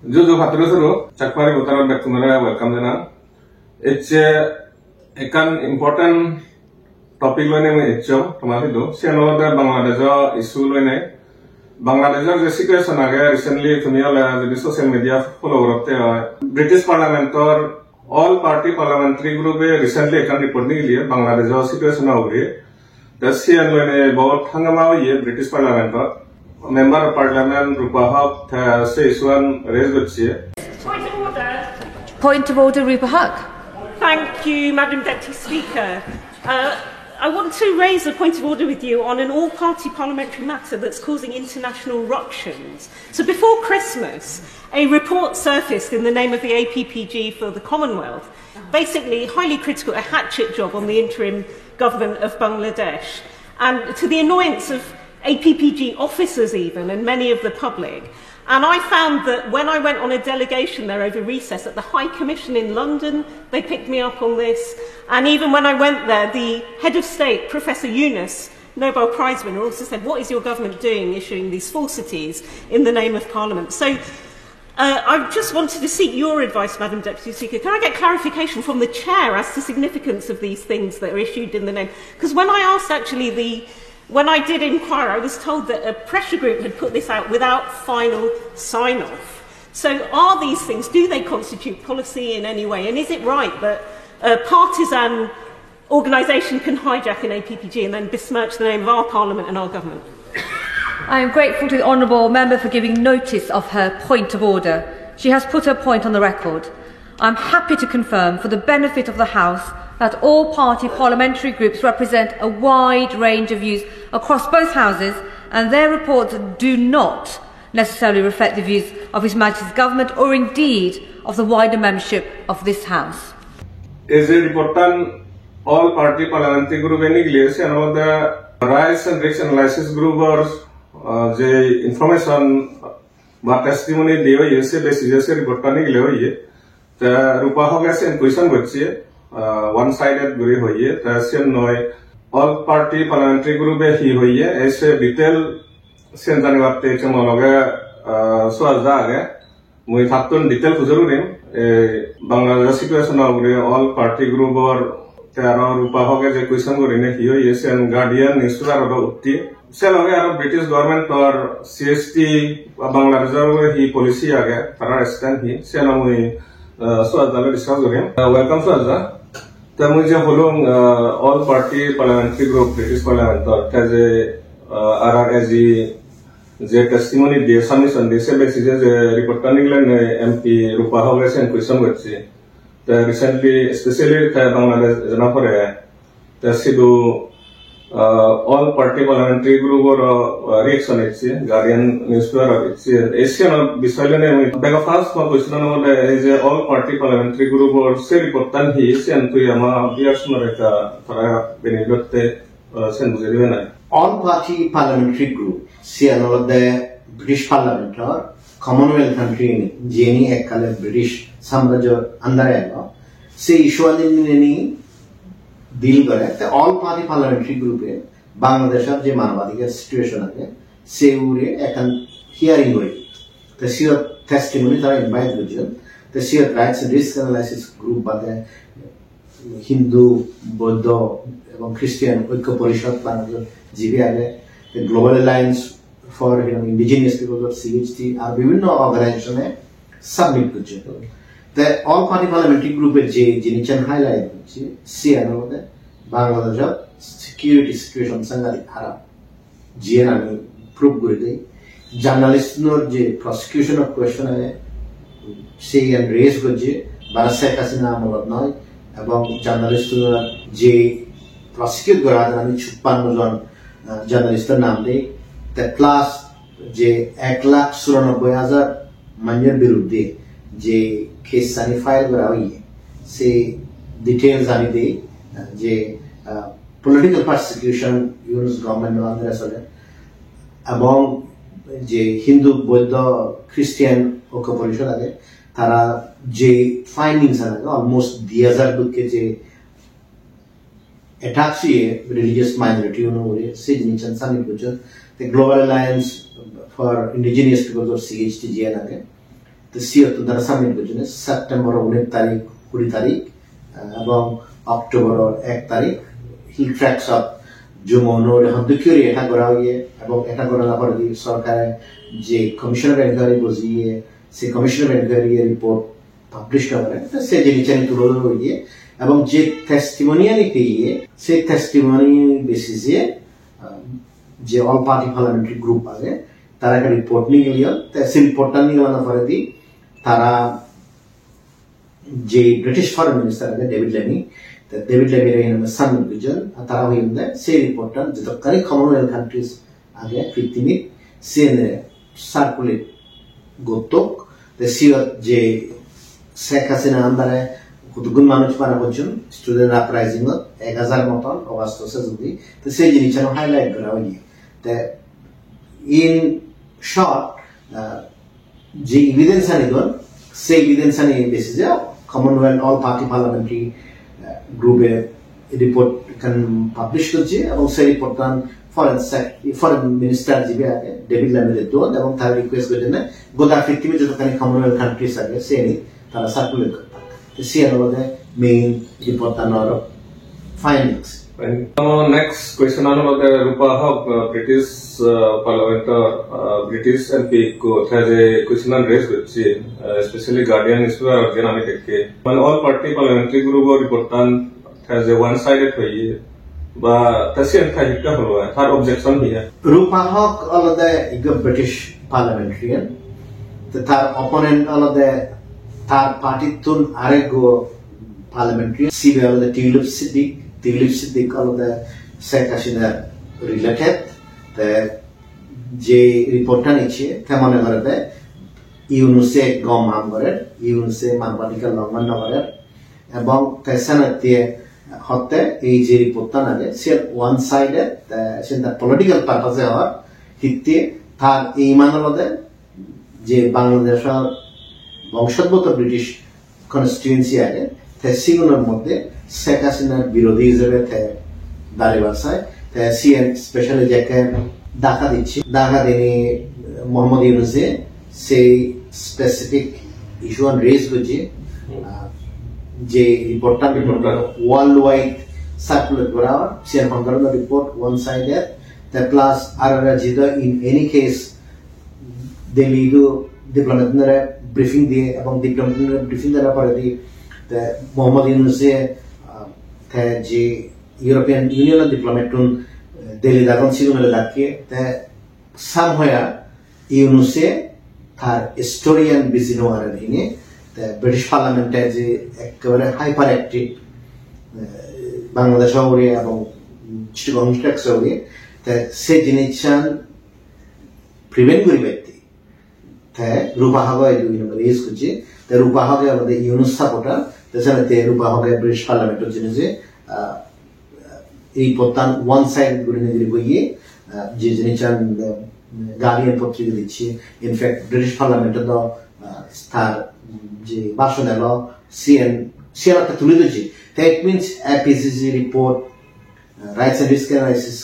Juju Patrusuru, Chakpari Butaran Bakumara, welcome them. It's a important topic when it's Tomatido. See another Bangladesh issue when Bangladesh situation recently to me the social media follow up British Parliament or all party parliamentary group recently can report Bangladesh situation over the CN when about Hangama British Parliament member of Parliament Rupa says one raised Point of order. Point of order, Rupa Huq. Thank you, Madam Deputy Speaker. I want to raise a point of order with you on an all-party parliamentary matter that's causing international ructions. So before Christmas, a report surfaced in the name of the APPG for the Commonwealth, basically highly critical, a hatchet job on the interim government of Bangladesh, and to the annoyance of APPG officers even, and many of the public. And I found that when I went on a delegation there over recess at the High Commission in London, they picked me up on this. And even when I went there, the head of state, Professor Yunus, Nobel Prize winner, also said, what is your government doing issuing these falsities in the name of Parliament? So I just wanted to seek your advice, Madam Deputy Speaker. Can I get clarification from the Chair as to the significance of these things that are issued in the name? Because when I asked when I did inquire, I was told that a pressure group had put this out without final sign-off. So are these things, do they constitute policy in any way? And is it right that a partisan organisation can hijack an APPG and then besmirch the name of our Parliament and our government? I am grateful to the honourable member for giving notice of her point of order. She has put her point on the record. I am happy to confirm, for the benefit of the House, that all party parliamentary groups represent a wide range of views across both houses, and their reports do not necessarily reflect the views of His Majesty's Government or indeed of the wider membership of this House. Is a important all party parliamentary group in English and all the rights and risk analysis group or the information but testimony dio yese basis report करने के लिए हो ये तो रूपा हो गया से question बच्चे one sided guri hoye tasian noy all party parliamentary group hi hoye aise detail sen jane batte chemologe swaza age mui thapton detail kujarurim bangladesh situation ogre all party group or tero rupa hoge je question gorine hi hoye sen guardian newspaper ro utti sen hoge aro british government or cst bangladesh ro hi policy age tara stand hi sen mui swaza lo discuss gorim welcome swaza मुझे following all party parliamentary group British Parliament as a testimony de submission de se basis report करने के लिए MP रूपा हो गए से question बच्चे तो recently especially Bangladesh जना पर है तो Sidhu all party parliamentary group और reaction है Guardian newspaper है ऐसे ना बिसाइल ने बैक फास्ट में क्वेश्चन ना is a all party parliamentary group और से report तन ही से अंतु यामा बियर्स में रहता थोड़ा बेनिफिट से मुझे भी ना all party parliamentary group से अनोल the British Parliament और Commonwealth country जेनी एक कले British साम्राज्य अंदर है ना से इश्वाली ने deal करे तो all party parliamentary group है बांग्लादेश अब जे मानवाधिकार situation है से उरे एकन hearing हुई तो सिर्फ testimony था invite गुजर तो सिर्फ rights and risk analysis group बातें हिंदू बौद्ध एवं क्रिश्चियन ऐक्य परिषद बांग्लादेश जीवी आगे the Global Alliance for Indigenous Peoples of CHT और विभिन्न organization है submit गुजर the all party parliamentary group है जे जिनिचन highlight गुजर से अनोल है बांग्लादेश security situation संगाली खराब जे नामी prove गुरे journalist NOR J prosecution of question है से and raise गुजे बारसे कासिना मलत नॉय एवं journalist नोर जे prosecute गुरा नामी छुपान नोजन journalist नाम दे the class जे 1,94,000 मंजर बिरुद्धे जे case सानी file गुरा हुई है से details आनी दे जे political persecution Yunus government no andre asole among je Hindu Buddha Christian oko porishod age tara je findings are almost 2000 dukke je attacks ye religious minority no ore se jinichan sami kucho the Global Alliance for Indigenous Peoples of CHT je age তো সিওত দ্বারা submit করছেন September 19 তারিখ 20 তারিখ এবং October 1 তারিখ হি tracts of জুমনোর হদ্দুকিরি এটা করা হয়ে এবং এটা করার পরে সরকারের যে কমিশনার এনকোয়ারি বসিয়ে সেই কমিশনার এনকোয়ারি রিপোর্ট পাবলিশ করে সে জিনিসটা তুলে হয়ে এবং যে টেস্টিমোনিয়াল পেয়ে সেই টেস্টিমোনি বেসিসে যে অল পার্টি পার্লামেন্টারি গ্রুপ আছে তারা একটা রিপোর্ট নিয়ে গেল সেই রিপোর্টটা নিয়ে গেলার পরে তারা যে ব্রিটিশ ফরেন মিনিস্টার আছে ডেভিড লেমির সাবমিট করছেন তারা হয়ে সেই রিপোর্টটা যতখানি কমনওয়েলথ কান্ট্রিজ আগে পৃথিবী সে সার্কুলেট গতক সিওত যে শেখ হাসিনা আন্দারে কতগুণ মানুষ মারা করছেন স্টুডেন্ট আপরাইজিং 1000 মতন অগস্ট যদি তো সেই জিনিসটা হাইলাইট করা হয়ে ইন শর্ট যে এভিডেন্স আনিগল সেই এভিডেন্স আনি বেসিসে কমনওয়েলথ অল পার্টি পার্লামেন্টারি গ্রুপে রিপোর্ট kan পাবলিশ করছে এবং সেই রিপোর্টটা ফরেন মিনিস্টার জিবে আগে ডেভিড ল্যামির দোন এবং তার রিকোয়েস্ট করছেন গোটা পৃথিবী যতখানি কমনওয়েলথ কান্ট্রিজ আছে সে তারা সার্কুলেট করতে সে আমাদের মেইন রিপোর্টটা findings. Next question about the Rupa Hawk, British parliamentar, British MP has a question raised with especially Guardian newspaper or Janami Tekke. All party parliamentary group report has a one-sided way. But that's the her objection here. Rupa Hawk, all of the British parliamentarian, the opponent, all of the party tun arego parliamentarian, see all the Tilip Siddiq, all of the Sheikh Hasina related, the J reporter niche, Tamane Varade, Yunuse Gom Hambaret, Yunuse Mambanika Longman Navaret, about Kassanate Hotte, AJ reporter, she one sided, the political purpose or Hitte, Tar Imanode, J Bangladesh, বংশোদ্ভূত British constituency আছে সেগুলোর মধ্যে শেখ হাসিনার বিরোধী হিসেবে দাঁড়িয়ে বাসায় CN specially যাকে ডাকা দিচ্ছে ডাকা দিনে মোহাম্মদ ইউনুসে সেই স্পেসিফিক ইস্যু রেজ করছে যে রিপোর্টটা ওয়ার্ল্ড ওয়াইড সার্কুলেট করা সিএন ফন্ডার রিপোর্ট ওয়ান সাইডেড প্লাস আর যেটা ইন এনি কেস দিল্লি ডিপ্লোমেটরা ব্রিফিং দিয়ে এবং ডিপ্লোমেটরা ব্রিফিং দেওয়ার পরে মোহাম্মদ ইউনুসে যে ইউরোপিয়ান ইউনিয়নের ডিপ্লোমেটুন দিল্লি দাগন ছিল দাঁড়িয়ে সামহয়া ইউনুসে তার স্টোরিয়ান বিজি নোয়ার দিনে ব্রিটিশ পার্লামেন্টে যে একেবারে হাইপার অ্যাক্টিভ বাংলাদেশ শহরে এবং চিটগং শহরে সে জিনিসটা প্রিভেন্ট করি ব্যক্তি Rupa Haga is kuchi the Rupa Haga the Yunus supporter the Rupa Haga British Parliament reportan one side gurinegri Jijanichan Guardian Portugal in fact British Parliament star Barcelona CN Sierra Tuluji that means IPCC report rights and risk analysis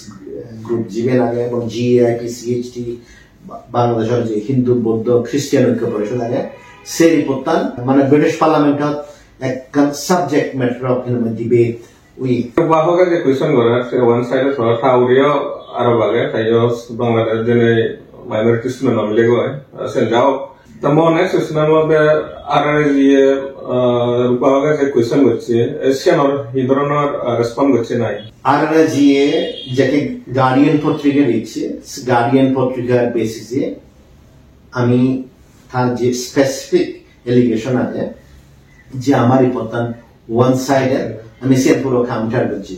group GBLAG GIPCHT বাংলাদেশের যে হিন্দু বৌদ্ধ খ্রিস্টান ঐক্য পরিষদ আছে সেই রিপোর্টটা মানে ব্রিটিশ পার্লামেন্টত একটা সাবজেক্ট ম্যাটার অফ ডিবেট উই বাহকে যে কোয়েশ্চন করা ওয়ান সাইডে থরা থাউরিয়া আর বাগে তাইও বাংলাদেশ জেনে মাইনরিটিস নে নমিলে গয় সেন যাও তমো নেক্সট কোয়েশ্চন মধ্যে আর যে রূপাকে যে কোয়েশ্চন করছে এশিয়ান আর হিন্দরনার রেসপন্ড করছে নাই আর যে যাকে গার্ডিয়ান পত্রিকা দিচ্ছে গার্ডিয়ান পত্রিকার বেসিসে আমি তার যে স্পেসিফিক এলিগেশন আছে যে আমার রিপোর্টটা ওয়ান সাইডেড আমি সে পুরো কাউন্টার করছি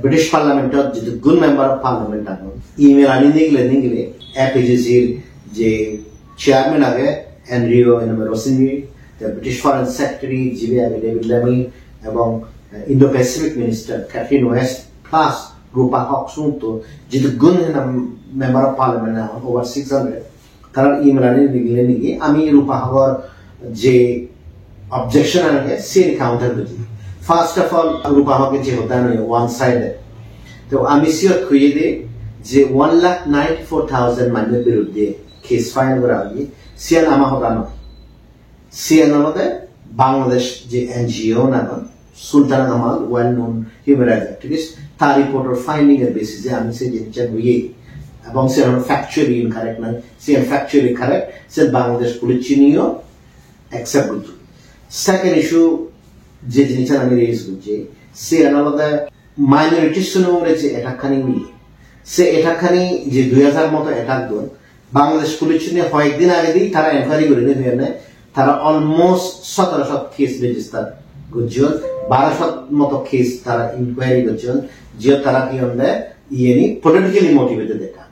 ব্রিটিশ পার্লামেন্টত যেহেতু গুড মেম্বার অফ পার্লামেন্ট আছে ইমেল আনি নিগলে এপিজিসির যে চেয়ারম্যান আগে এনরিও রোসিনি ব্রিটিশ ফরেন সেক্রেটারি জিবি আগে ডেভিড ল্যামি এবং Indo Pacific minister Catherine West plus Rupa Huq শুনতো যেহেতু good member of parliament over 600 তারা ইমেল আনি নিগলে আমি রূপা হকর যে অবজেকশন আনে সে কাউন্টার করছি ফার্স্ট অফ অল রূপা হকের যে হতা নয় ওয়ান সাইডে তো আমি সিওর খুঁজে দিই যে 1,94,000 মানুষের বিরুদ্ধে কেস ফাইল করা হয়নি সিয়াল আমার হতা নয় সিএনএলতে বাংলাদেশ যে এনজিও নাগন Sultan Ahmed well known human rights activist তার রিপোর্টের ফাইন্ডিং এর বেসিসে আমি সে জিনিসটা হইয়ে এবং সে ফ্যাকচুয়ালি ইনকারেক্ট নয় সে ফ্যাকচুয়ালি কারেক্ট সে বাংলাদেশ পুলিশ চিনিও অ্যাকসেপ্ট করতো সেকেন্ড ইস্যু যে জিনিসটা আমি রেজ করছি সিএনএলতে মাইনরিটিস উপরে যে এটাখানি মিলে সে এটাখানি যে 2000 মতো অ্যাটাক দন বাংলাদেশ পুলিশ নিয়ে কয়েকদিন আগে দিয়ে তারা এনকোয়ারি করে নিয়ে তারা অলমোস্ট 1700 কেস রেজিস্টার করছেন 1200 মতো কেস তারা ইনকোয়ারি করছেন যে তারা কি হলে ইয়েনি পলিটিক্যালি মোটিভেটেড এটা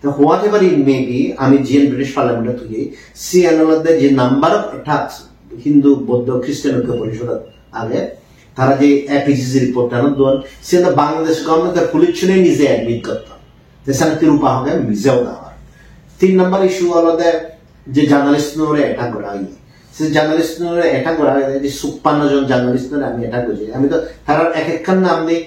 তো what ever it may be আমি জিএন ব্রিটিশ পার্লামেন্টে তুই সিএনএলতে যে নাম্বার অফ অ্যাটাকস হিন্দু বৌদ্ধ খ্রিস্টান ঐক্য পরিষদ আগে তারা যে এপিজিসি রিপোর্ট টানো দোন সেটা বাংলাদেশ গভর্নমেন্টের পুলিশ নিজে অ্যাডমিট করতাম সেখানে তিরুপা হবে মিজেও না হয় 3 নম্বর ইস্যু হলো যে জার্নালিস্ট নোরে অ্যাটাক করা হয় সে জার্নালিস্ট নোরে অ্যাটাক করা হয় যে 56 জন জার্নালিস্ট নোরে আমি অ্যাটাক করছি আমি তো তার এক একখান নাম দিই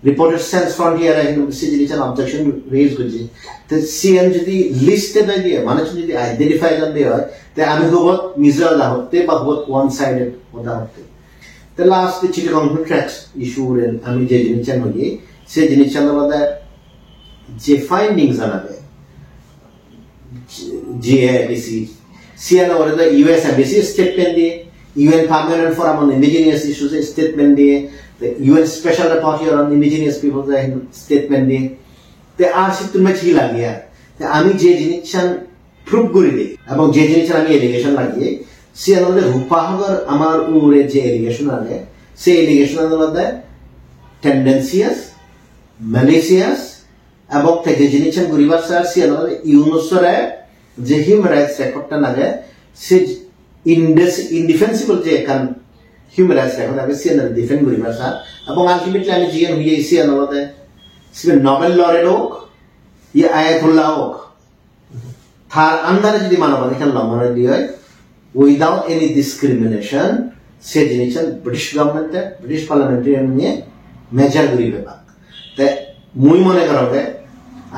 রিপোর্টার সেন্স ফ্রন্টিয়ার সে জিনিস অবজেকশন রেজ করছি তো সিএন যদি লিস্টে দিয়ে মানুষ যদি আইডেন্টিফাই জন দিয়ে হয় তো আমি হবত মিজেও না হতে বা হবত ওয়ান সাইডেড হতে হতে The last Chittagong tracks issue আমি যে জিনিসটা হই সেই জিনিসটা মধ্যে যে ফাইন্ডিংস আনাবে জিএডিসি সিএন or the US embassy statement দিয়ে UN permanent forum on indigenous issues statement দিয়ে the UN special rapporteur on indigenous people statement দিয়ে তে আর সে তুমি কি লাগিয়া তে আমি যে জিনিসটা প্রুভ করে দিই এবং যে জিনিসটা আমি এলিগেশন লাগিয়ে সে আমাদের রূপাহগর আমার উপরে যে এলিগেশন আনে সেই এলিগেশন মধ্যে টেন্ডেন্সিয়াস ম্যালিসিয়াস এবং যে জিনিসটা গরিবার স্যার সে আমাদের ইউনেস্কোরে যে হিউম্যান রাইটস রেকর্ডটা লাগে সে ইনডিফেন্সিবল যে কারণ হিউম্যান রাইটস রেকর্ড আগে সে ডিফেন্ড গরিবার স্যার এবং আলটিমেটলি আমি জিএন হয়ে সে আমাদের সে নোবেল লরেট হোক ইয়ে আয়াতুল্লাহ হোক তার আন্ডারে যদি মানবাধিকার লঙ্ঘন দিয়ে হয় without any discrimination সে জিনিসটা ব্রিটিশ গভর্নমেন্টে ব্রিটিশ পার্লামেন্টারিয়ান নিয়ে মেজার করিবে পাক তে মুই মনে করবে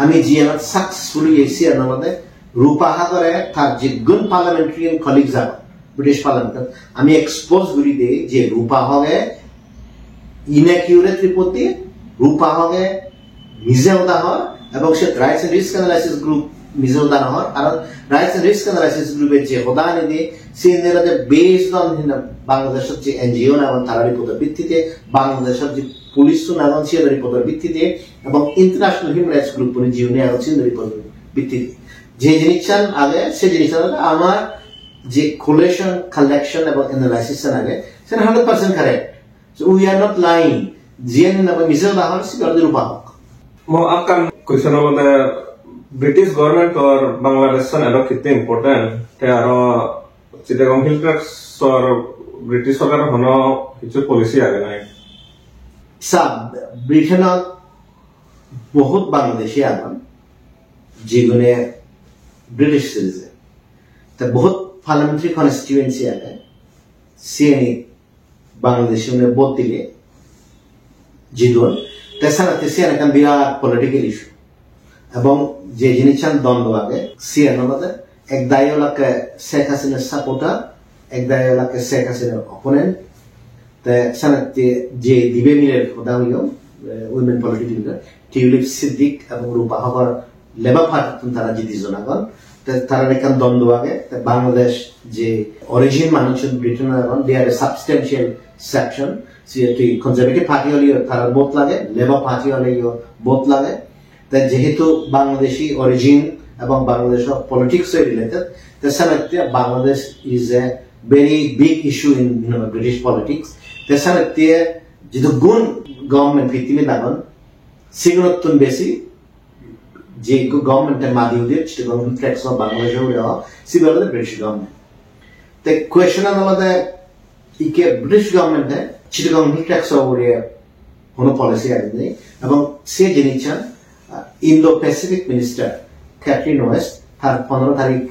আমি জিএনএত সাকসেসফুলি এসি আমাদের রূপাহা করে তার জিগুন পার্লামেন্টারিয়ান কলিগ যাব ব্রিটিশ পার্লামেন্ট আমি এক্সপোজ করি দেই যে রূপাহগে ইনএকিউরেট রিপোর্ট দিয়ে রূপাহগে মিজে উদা হয় এবং সে rights and risk analysis group মিজে উদা হয় কারণ রাইটস এন্ড রিস্ক অ্যানালাইসিস গ্রুপের যে হোদানি দিয়ে সিনেরা যে বেসড অন বাংলাদেশের যে এনজিও না তারা রিপোর্টের ভিত্তিতে বাংলাদেশের যে পুলিশ না সে রিপোর্টের ভিত্তিতে এবং international human rights group Jio নিয়ে রিপোর্টের ভিত্তিতে যে জিনিসটা আগে সে জিনিসটা আমার যে কোলেশন কালেকশন এবং অ্যানালাইসিস আগে সেটা 100% correct so we are not lying GN না মিজে উদা হয় সিগারের উপাহক mo akan question about British government or Bangladesh son aro kitte important te aro Chittagong Hill Tracks or British सरकार होनो किछु policy आगे ना सब ब्रिटेन बहुत बांग्लादेशी आगन जेगुने ब्रिटिश सिटीजन ते बहुत पार्लियामेंट्री कॉन्स्टिट्यूएंसी आगे सीएनी बांग्लादेशी ने बहुत दिले जिदोन তেসারা তেসিয়ান কান বিরাট পলিটিক্যাল ইস্যু এবং যে জিনিসটা দ্বন্দ্ব আগে সিএনএলতে এক দায়লাকে শেখ হাসিনার সাপোর্টার এক দায়লাকে শেখ হাসিনার অপোনেন্ট তে সানাতে যে দিবে মিলের কথা হইল women political leader tulip Siddique এবং রূপা হবার লেবার পার্টি তারা জিতি জনাগণ তারা এখান দ্বন্দ্ব আগে বাংলাদেশ যে অরিজিন মানুষ ব্রিটেনের এখন দে আর সাবস্টেন্সিয়াল সেকশন কনজারভেটিভ পার্টি হলেও তারা ভোট লাগে লেবার পার্টি হলেও ভোট লাগে তাই যেহেতু বাংলাদেশি অরিজিন এবং বাংলাদেশের পলিটিক্স রিলেটেড তাছাড়া Bangladesh is a very big issue in British politics তাছাড়া যেহেতু গুণ গভর্নমেন্ট ভিত্তিতে লাগান সেগুলোর বেশি যে গভর্নমেন্টের মাধ্যমে গভর্নমেন্ট ট্যাক্স বাংলাদেশেও দেওয়া সেগুলো ব্রিটিশ গভর্নমেন্ট তাই কোয়েশ্চন আমাদের ইকে ব্রিটিশ গভর্নমেন্টে Chittagong Hill Tracks over কোনো পলিসি আগে নেই এবং সে জিনিসটা Indo Pacific minister Catherine West তার 15 তারিখ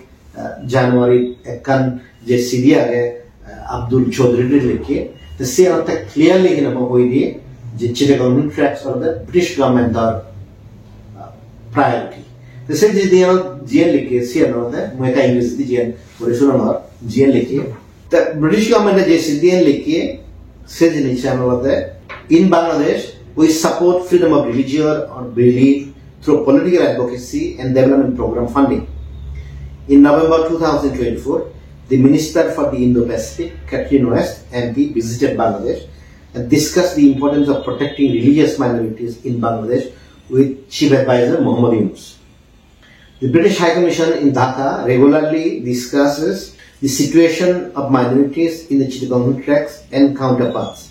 জানুয়ারি একান যে সিডি আগে আব্দুল চৌধুরী লিখে তো সে অর্থাৎ ক্লিয়ারলি কিনা হয়ে দিয়ে যে Chittagong Hill Tracks হবে ব্রিটিশ গভর্নমেন্ট আর প্রায়োরিটি তো সে যে জিএন লিখে সে আমাদের মুয়েকা ইংরেজি জিএন পরিশুনার জিএন লিখে The British government je sidien likhe se jiniche amolade in Bangladesh we support freedom of religion or belief through political advocacy and development program funding. In November 2024, the Minister for the Indo-Pacific, Catherine West, MP, visited Bangladesh and discussed the importance of protecting religious minorities in Bangladesh with Chief Advisor Muhammad Yunus. The British High Commission in Dhaka regularly discusses the situation of minorities in the Chittagong tracts and counterparts.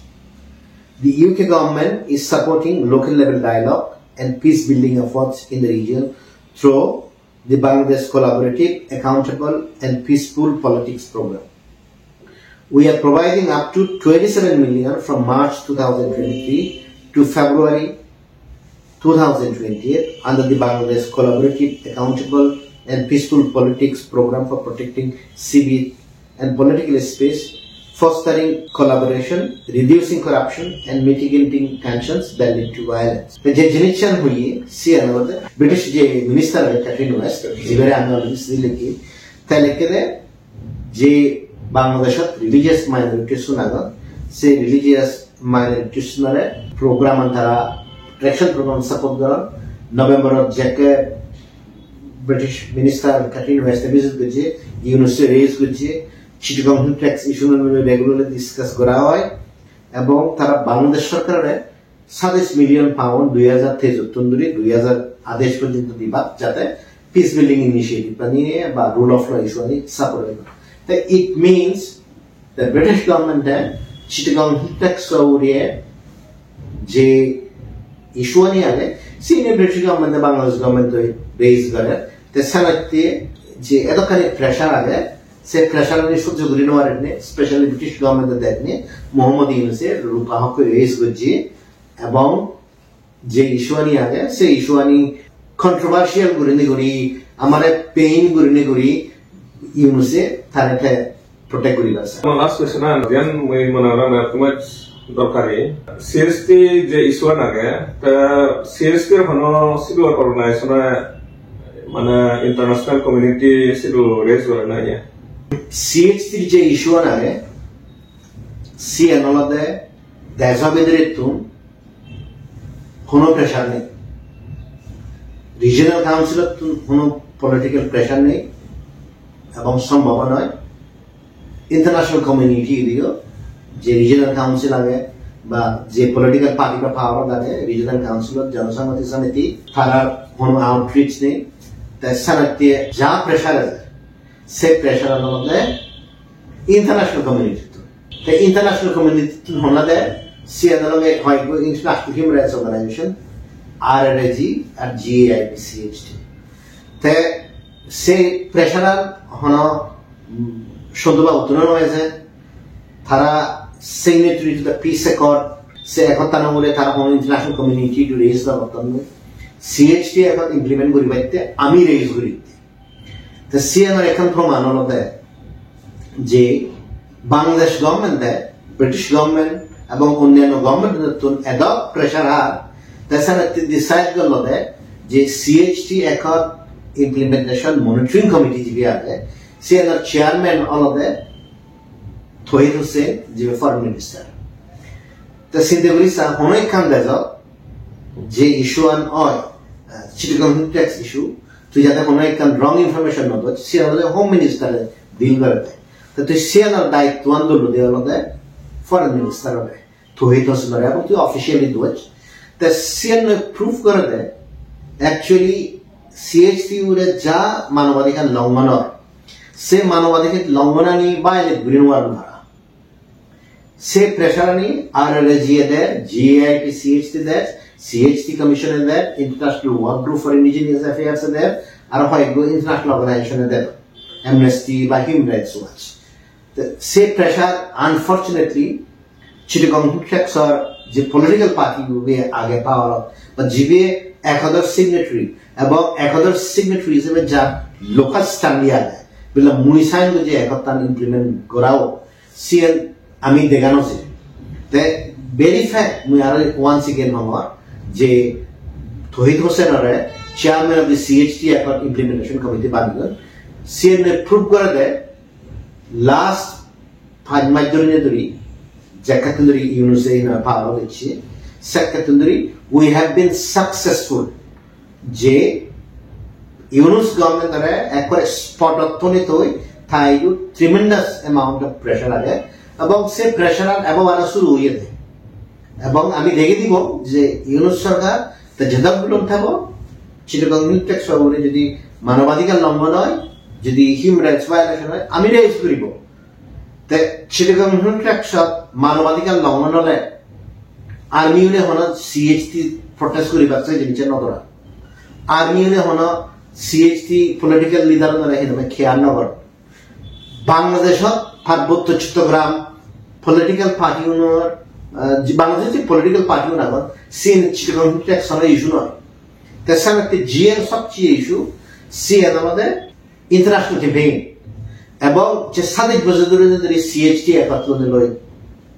The UK government is supporting local level dialogue and peace building efforts in the region through the Bangladesh Collaborative, Accountable and Peaceful Politics Program. We are providing up to 27 million from March 2023 to February 2028 under the Bangladesh Collaborative, Accountable and Peaceful Politics Program for protecting civil and political space, fostering collaboration, reducing corruption and mitigating tensions that lead to violence. The Jenichian Hui, the British Minister Catherine West, Zibere Analysis Liki, Telekede, J. Bangladesh religious minorities Sunaga, say religious minorities program and protection program support girl, November of Jacket, British Minister Catherine West visit Guji, University raise Guji, Chittagong tax issue regularly discuss করা হয় এবং তারা বাংলাদেশ সরকারের 27 million pound 2023 আদেশ পর্যন্ত দিবা যাতে piece building initiative নিয়ে বা রুল অফ ল ইস্যু নিয়ে সাপোর্ট করে তো it means the British government Chittagong tracts ওরিয়ে যে ইস্যু নিয়ে আলে senior British government Bangladesh government raise করে তো সানাতে যে এতখানি প্রেসার আগে se pressure ne sujjo guri no arne especially British government দেখনে মোহাম্মদ ইউনূসের রূপাহক রেজ গজি এবং যে ইস্যুয়ানি আগে সে ইস্যুয়ানি কন্ট্রোভার্সিয়াল গরি আমারে পেইন গরি ইউনূসে তারতে প্রটেক্ট করি আছে আমার লাস্ট কোশ্চেন দেন মই মনারা না তোমার দরকারি সিএসটি যে ইস্যুয়ান আগে তা সিএসটি হনো সিভিল অর্গানাইজেশন মানে ইন্টারন্যাশনাল কমিউনিটি সিভিল রেজ করে না CH3 যে ইস্যু আগে সি এনলদে দেশাবেদের কোনো প্রেশার নেই রিজিয়নাল কাউন্সিলত কোনো পলিটিক্যাল প্রেশার নেই এবং সম্ভব নয় ইন্টারন্যাশনাল কমিউনিটি দিও যে রিজিয়নাল কাউন্সিল আগে বা যে পলিটিক্যাল পার্টি বা পাওয়ার লাগে রিজিয়নাল কাউন্সিলত জনসংহতি সমিতি তারা কোনো আউটরিচ নেই তাই সারাতে যা প্রেশার আছে se pressure on international community. The international community honade see another international human rights organization RRG and GAIPCHT. The say pressure hono shoduba utunon hoyeche tara signatory to the peace accord se ekotana hole tara hono international community to raise the button CHT ekot implement kori baite ami raise kori the CNR এখন প্রমাণ হলো যে Bangladesh government British government এবং অন্যান্য গভর্নমেন্টের এত pressure আর তাছাড়া decide করলো যে সিএইচটি এখন ইমপ্লিমেন্টেশন মনিটরিং কমিটি যে আছে সিএনআর চেয়ারম্যান হলো তহিদ হোসেন যে ফরেন মিনিস্টার তো চিন্তা করি অনেক কাম দেখ যে ইস্যু আন হয় চিটাগং ট্যাক্স ইস্যু তুই যাতে কোনো একটা রং ইনফরমেশন নতো সে হলে হোম মিনিস্টারে ডিল করে দেয় তো তুই সিএনআর দায়িত্ব আন্দোলন দেওয়া হলে ফরেন মিনিস্টার হবে তহিদ হোসেন এবং তুই অফিসিয়ালি দোজ তা সিএনআর প্রুফ করে দেয় অ্যাকচুয়ালি সিএইচটি উরে যা মানবাধিকার লঙ্ঘন হয় সে মানবাধিকার লঙ্ঘনানি বাইরে গ্রিন ওয়ার্ড ধরা সে প্রেশারানি RRG দেয় GAIP CHT দেয় CHT Commission is there, International Work Group for Indigenous Affairs is there, and international organization is there, Amnesty by Human Rights Watch. The same pressure, unfortunately, Chittagong tracts are the political party who be age power, but jibe ekadar signatory, about ekadar signatories is ja local stand liya hai. Bila mui sign ko je ekatan implement korao, CN ami degano je. The very fact mui are once again hamar. যে তহিদ হোসেনরে chairman of the CHT এখন implementation committee বানিয়ে CNA prove করে দেয় last Majority Jakatundri Yunusay power secondary we have been successful J Yunus government a spot of Tony Toy Thai tremendous amount of pressure about say pressure on above Suru about Ami Degadibo, the Yunus Sarga, the Jadabulon Tabo, Chittagong text over the Manovadical Lombanoy, the human rights violation, Amida is Guribo. The Chittagong text of Manovadical Lombanoy, Army Honor CHT protest Guribaxa in Chenodora. Army Honor CHT political leader on the Kianavar. Bangladesh, Parboto Chittogram, political party owner. Bangladesh political party nagon seen Chittagong tax on issue no. The same the GN sub issue see another international campaign about just Sadik Bazaduri the CHT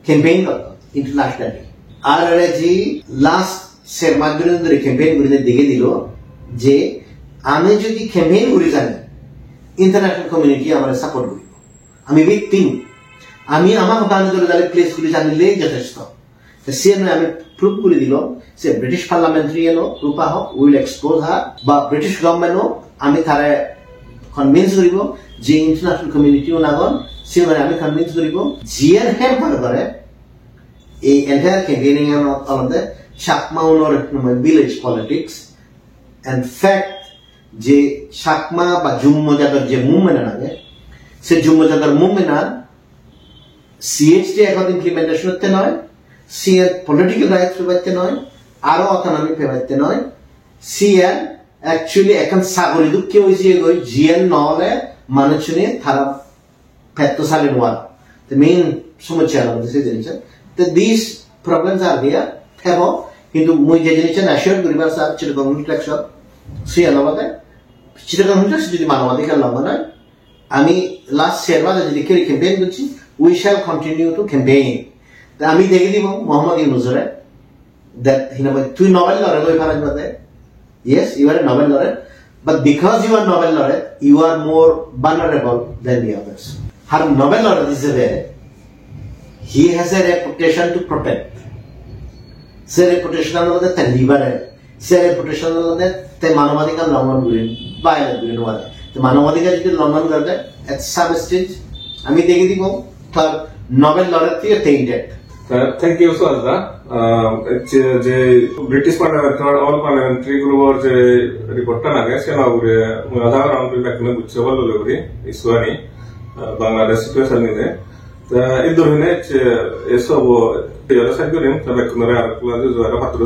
campaign internationally. RRG last Sermadun the campaign with the Digedilo J Ameju campaign reason international community our support. I mean big thing. আমি আমার কান্ডগুলো place গুলি জানিলে যথেষ্ট CNA আমি proof করে দিল সে British parliamentarian রূপা হোক will expose হার বা ব্রিটিশ গভর্নমেন্টও আমি তারে কনভিন্স করিব যে ইন্টারন্যাশনাল কমিউনিটিও নাগন সে আমি কনভিন্স করিব জিএন হ্যাম্পার করে এই এন্টায়ার ক্যাম্পেইনিং এর অলদে চাকমা উনর ভিলেজ পলিটিক্স এন্ড ফ্যাক্ট যে চাকমা বা জুম্মজাদার যে মুভমেন্ট লাগে সে জুম্মজাদার মুভমেন্ট CHT এখন implementation হতে নয় CN political rights পেতে নয় আরো autonomy পেতে নয় CN actually এখন সাগরি দুঃখে হইছে গই GN নহলে মানুষনে তারা পেতো সালেন ওয়ান the main সমস্যা হলো this is it that these problems are there have কিন্তু মই যে জিনিসটা অ্যাসিওর করিবার স্যার চিরগং ইন্টারেকশন CN আমাদের চিরগং ইন্টারেকশন যদি মানবাধিকার লঙ্ঘন হয় আমি লাস্ট শেরবাদ যদি ক্যাম্পেইন করছি we shall continue to campaign. The Ami Degadibo, Muhammad Yunusare, that two Nobel laureate. Yes, you are a Nobel laureate, but because you are Nobel laureate, you are more vulnerable than the others. Her Nobel laureate is there. He has a reputation to protect. Say reputation of the liberal. Say reputation of the Manovadical London Green, violent Green one. The Manovadical London Garden at some stage, Ami Degadibo. Nobel laureate tainted. Thank you, Swazda. যে British পার্লামেন্টার all parliamentary গ্রুপর যে রিপোর্টটা নাগে সেনা উপরে আধার round ব্যাকনে বুঝছে ভালো লাগে ইসওয়ানি Bangladesh situation নিয়ে তা এই ধরনের এসব পেয়ারা সাইকেল ব্যাকনে আর ক্লাস জোয়ারা পাত্র